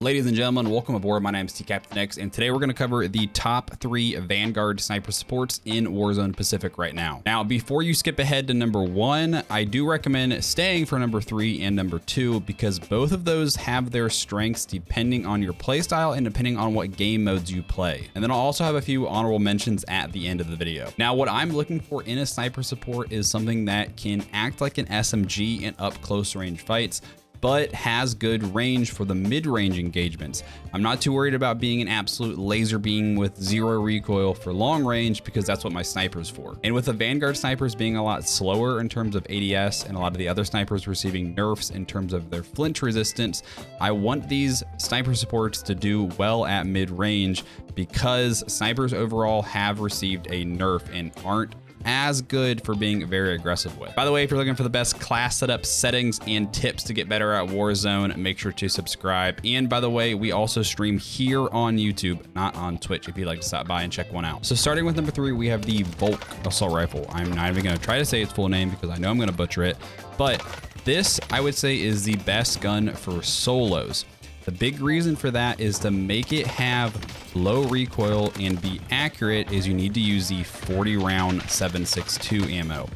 Ladies and gentlemen, welcome aboard. My name is TCaptainX, and today we're going to cover the top 3 Vanguard sniper supports in Warzone Pacific right now. Now, before you skip ahead to number 1, I do recommend staying for number 3 and number 2 because both of those have their strengths depending on your playstyle and depending on what game modes you play. And then I'll also have a few honorable mentions at the end of the video. Now, what I'm looking for in a sniper support is something that can act like an SMG in up close range fights, but has good range for the mid-range engagements. I'm not too worried about being an absolute laser beam with 0 recoil for long range because that's what my sniper's for. And with the Vanguard snipers being a lot slower in terms of ADS and a lot of the other snipers receiving nerfs in terms of their flinch resistance, I want these sniper supports to do well at mid-range because snipers overall have received a nerf and aren't as good for being very aggressive with. By the way, if you're looking for the best class setup settings and tips to get better at Warzone, make sure to subscribe. And by the way, we also stream here on YouTube, not on Twitch, if you'd like to stop by and check one out. So starting with number 3, we have the Volk assault rifle. I'm not even gonna try to say its full name because I know I'm gonna butcher it, but this I would say is the best gun for solos. The big reason for that is to make it have low recoil and be accurate is you need to use the 40 round 7.62 ammo.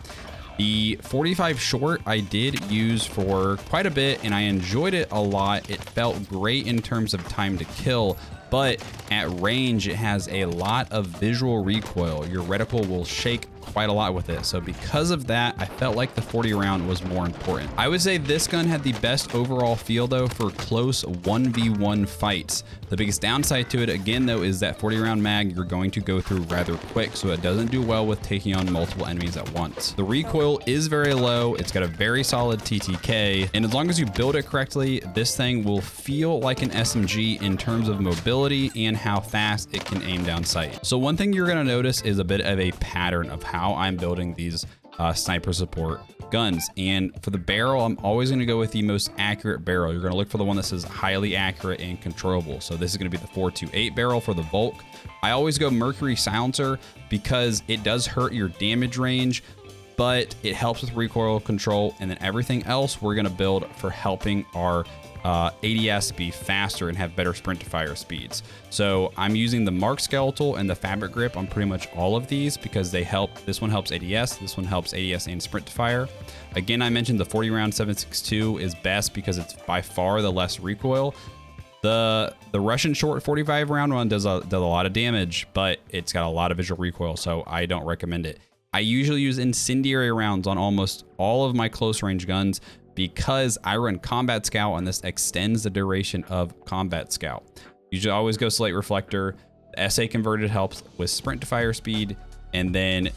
The 45 short I did use for quite a bit and I enjoyed it a lot. It felt great in terms of time to kill, but at range it has a lot of visual recoil. Your reticle will shake quite a lot with it. So because of that, I felt like the 40 round was more important. I would say this gun had the best overall feel though for close 1v1 fights. The biggest downside to it again though is that 40 round mag you're going to go through rather quick, so it doesn't do well with taking on multiple enemies at once. The recoil is very low, it's got a very solid TTK, and as long as you build it correctly, this thing will feel like an SMG in terms of mobility and how fast it can aim down sight. So one thing you're gonna notice is a bit of a pattern of how I'm building these sniper support guns. And for the barrel, I'm always going to go with the most accurate barrel. You're going to look for the one that says highly accurate and controllable. So this is going to be the 428 barrel for the Volk. I always go Mercury silencer because it does hurt your damage range, but it helps with recoil control. And then everything else we're going to build for helping our ADS be faster and have better sprint to fire speeds. So I'm using the Mark Skeletal and the Fabric Grip on pretty much all of these because they help. This one helps ADS, this one helps ADS and sprint to fire. Again, I mentioned the 40 round 7.62 is best because it's by far the less recoil. The Russian short 45 round one does a lot of damage, but it's got a lot of visual recoil, so I don't recommend it. I usually use incendiary rounds on almost all of my close range guns because I run Combat Scout and this extends the duration of Combat Scout. You should always go Slate Reflector. The SA converted helps with sprint to fire speed, and then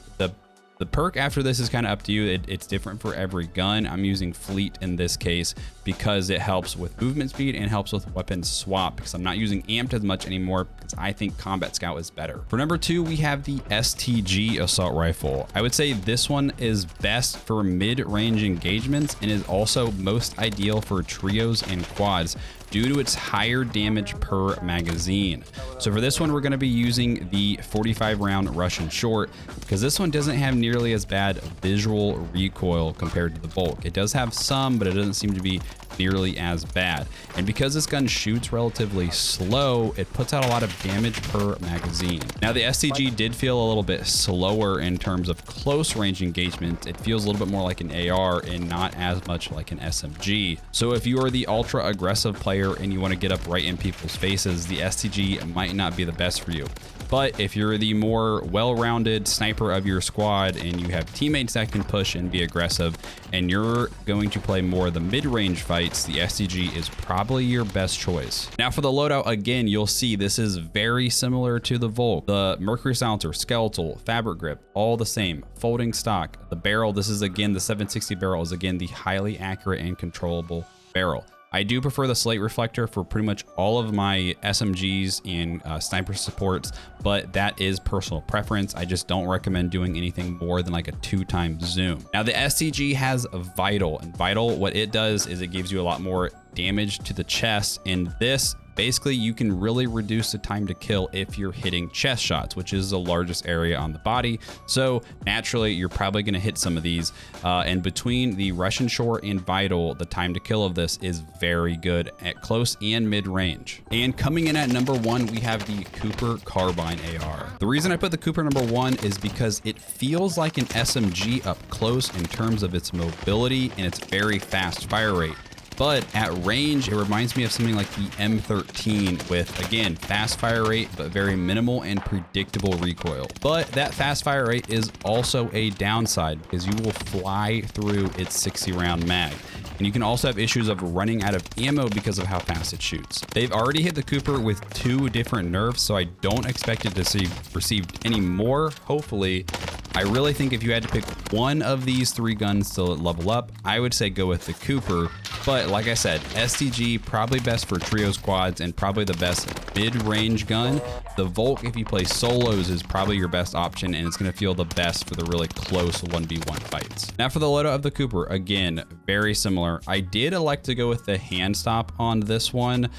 the perk after this is kind of up to you. It's different for every gun. I'm using Fleet in this case because it helps with movement speed and helps with weapon swap because I'm not using Amped as much anymore because I think Combat Scout is better. For number 2, we have the STG assault rifle. I would say this one is best for mid-range engagements and is also most ideal for trios and quads due to its higher damage per magazine. So for this one, we're gonna be using the 45 round Russian short because this one doesn't have nearly as bad visual recoil compared to the Volk. It does have some, but it doesn't seem to be nearly as bad. And because this gun shoots relatively slow, it puts out a lot of damage per magazine. Now the STG did feel a little bit slower in terms of close range engagement. It feels a little bit more like an AR and not as much like an SMG. So if you are the ultra aggressive player and you want to get up right in people's faces, the STG might not be the best for you. But if you're the more well-rounded sniper of your squad and you have teammates that can push and be aggressive and you're going to play more of the mid-range fights, the STG is probably your best choice. Now for the loadout, again, you'll see this is very similar to the Volk. The Mercury silencer, Skeletal, Fabric Grip, all the same. Folding stock. The barrel, this is again, the 760 barrel is again the highly accurate and controllable barrel. I do prefer the Slate Reflector for pretty much all of my SMGs and sniper supports, but that is personal preference. I just don't recommend doing anything more than like a 2x zoom. Now the STG has Vital, and Vital, what it does is it gives you a lot more damage to the chest, and this Basically, you can really reduce the time to kill if you're hitting chest shots, which is the largest area on the body. So naturally, you're probably going to hit some of these. And between the Russian Shore and Vital, the time to kill of this is very good at close and mid range. And coming in at number 1, we have the Cooper Carbine AR. The reason I put the Cooper number 1 is because it feels like an SMG up close in terms of its mobility and its very fast fire rate. But at range, it reminds me of something like the M13 with, again, fast fire rate, but very minimal and predictable recoil. But that fast fire rate is also a downside because you will fly through its 60 round mag. And you can also have issues of running out of ammo because of how fast it shoots. They've already hit the Cooper with 2 different nerfs, so I don't expect it to receive any more, hopefully. I really think if you had to pick one of these 3 guns to level up, I would say go with the Cooper. But like I said, STG probably best for trio squads and probably the best mid-range gun. The Volk, if you play solos, is probably your best option, and it's going to feel the best for the really close 1v1 fights. Now for the loadout of the Cooper, again, very similar. I did elect to go with the hand stop on this one,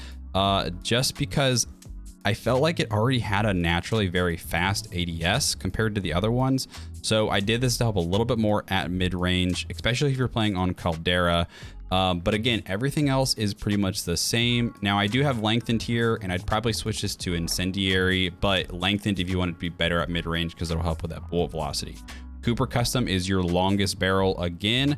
just because I felt like it already had a naturally very fast ADS compared to the other ones. So I did this to help a little bit more at mid-range, especially if you're playing on Caldera. But again, everything else is pretty much the same. Now I do have lengthened here, and I'd probably switch this to incendiary, but lengthened if you want it to be better at mid-range because it'll help with that bullet velocity. Cooper Custom is your longest barrel again.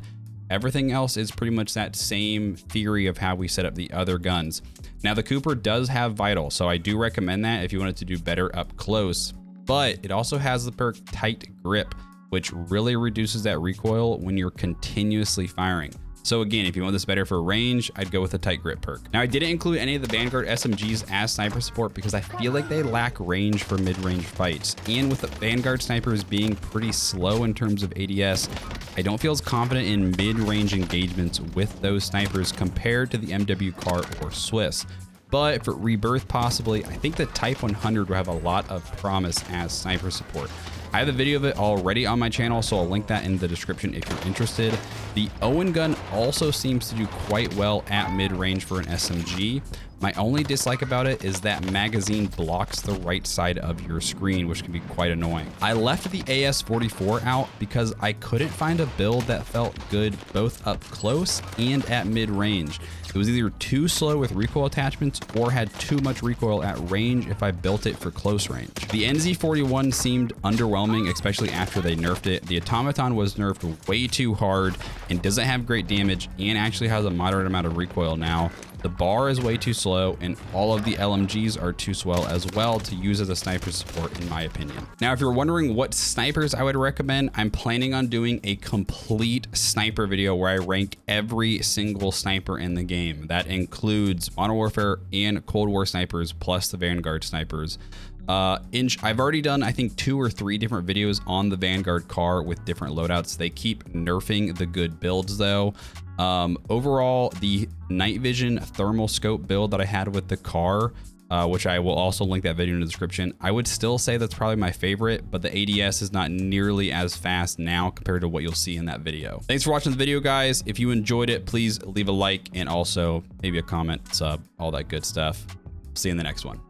Everything else is pretty much that same theory of how we set up the other guns. Now the Cooper does have Vital, so I do recommend that if you wanted to do better up close, but it also has the perk Tight Grip, which really reduces that recoil when you're continuously firing. So again, if you want this better for range, I'd go with the Tight Grip perk. Now I didn't include any of the Vanguard SMGs as sniper support because I feel like they lack range for mid-range fights. And with the Vanguard snipers being pretty slow in terms of ADS, I don't feel as confident in mid-range engagements with those snipers compared to the MW Car or Swiss. But for Rebirth possibly, I think the Type 100 will have a lot of promise as sniper support. I have a video of it already on my channel, so I'll link that in the description if you're interested. The Owen gun also seems to do quite well at mid-range for an SMG. My only dislike about it is that magazine blocks the right side of your screen, which can be quite annoying. I left the AS44 out because I couldn't find a build that felt good both up close and at mid-range. It was either too slow with recoil attachments or had too much recoil at range if I built it for close range. The NZ41 seemed underwhelming, especially after they nerfed it. The Automaton was nerfed way too hard and doesn't have great damage and actually has a moderate amount of recoil now. The bar is way too slow, and all of the LMGs are too slow as well to use as a sniper support, in my opinion. Now, if you're wondering what snipers I would recommend, I'm planning on doing a complete sniper video where I rank every single sniper in the game. That includes Modern Warfare and Cold War snipers, plus the Vanguard snipers. I've already done, I think, 2 or 3 different videos on the Vanguard car with different loadouts. They keep nerfing the good builds though. Overall, the night vision thermal scope build that I had with the car, which I will also link that video in the description, I would still say that's probably my favorite, but the ADS is not nearly as fast now compared to what you'll see in that video. Thanks for watching the video, guys. If you enjoyed it, please leave a like and also maybe a comment, sub, all that good stuff. See you in the next one.